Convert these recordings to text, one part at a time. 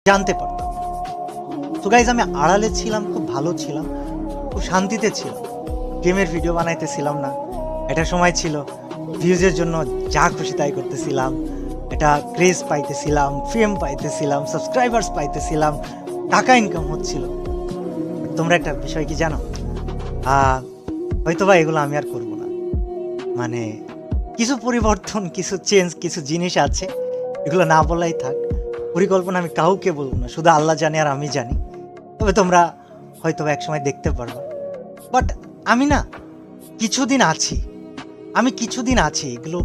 জানতে পারতাম। তো গাইজ আমি আড়ালে ছিলাম, খুব ভালো ছিলাম, খুব শান্তিতে ছিলাম, গেমের ভিডিও বানাইতেছিলাম না। একটা সময় ছিল ভিউজের জন্য যা খুশি তাই করতেছিলাম, এটা ক্রেজ পাইতেছিলাম, ফেম পাইতেছিলাম, সাবস্ক্রাইবার্স পাইতেছিলাম, টাকা ইনকাম হচ্ছিল। তোমরা একটা বিষয় কি জানো, হয়তো বা এগুলো আমি আর করবো না। মানে কিছু পরিবর্তন, কিছু চেঞ্জ, কিছু জিনিস আছে, এগুলো না বলাই থাক। পরিকল্পনা আমি কাউকে বলবো না, শুধু আল্লাহ জানে আর আমি জানি। তবে তোমরা হয়তো এক সময় দেখতে পারবা। বাট আমি না কিছুদিন আছি, এগুলো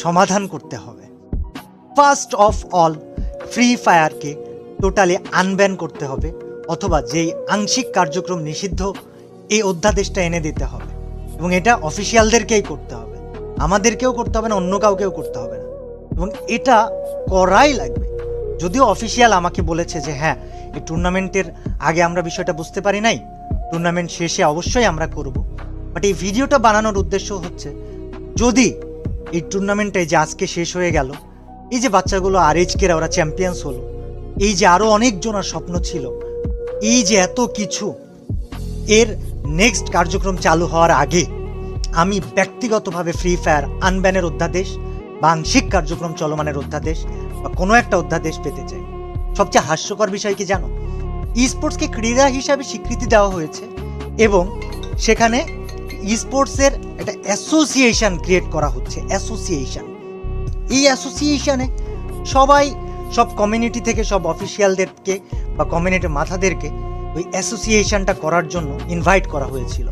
সমাধান করতে হবে। ফার্স্ট অফ অল ফ্রি ফায়ারকে টোটালি আনব্যান করতে হবে, অথবা যেই আংশিক কার্যক্রম নিষিদ্ধ এই অধ্যাদেশটা এনে দিতে হবে। এবং এটা অফিসিয়ালদেরকেই করতে হবে, আমাদেরকেও করতে হবে না, অন্য কাউকেও করতে হবে না। এবং এটা করাই লাগবে। যদিও অফিসিয়াল আমাকে বলেছে যে হ্যাঁ, এই টুর্নামেন্টের আগে আমরা বিষয়টা বুঝতে পারি নাই, টুর্নামেন্ট শেষে অবশ্যই আমরা করব। বাট এই ভিডিওটা বানানোর উদ্দেশ্য হচ্ছে, যদি এই টুর্নামেন্টে যে আজকে শেষ হয়ে গেল, এই যে বাচ্চাগুলো আরএইচকেরা ওরা চ্যাম্পিয়ন্স হলো, এই যে আরও অনেকজনের স্বপ্ন ছিল, এই যে এত কিছু, এর নেক্সট কার্যক্রম চালু হওয়ার আগে আমি ব্যক্তিগতভাবে ফ্রি ফায়ার আনব্যানের অধ্যাদেশ বা আংশিক কার্যক্রম চলমানের অধ্যাদেশ বা কোনো একটা অধ্যাদেশ পেতে চাই। সবচেয়ে হাস্যকর বিষয় কি জানো, স্পোর্টসকে ক্রীড়া হিসাবে স্বীকৃতি দেওয়া হয়েছে এবং সেখানে স্পোর্টসের একটা অ্যাসোসিয়েশন ক্রিয়েট করা হচ্ছে। এই অ্যাসোসিয়েশনে সব কমিউনিটি থেকে সব অফিসিয়ালদেরকে বা কমিউনিটির মাথাদেরকে ওই অ্যাসোসিয়েশনটা করার জন্য ইনভাইট করা হয়েছিল।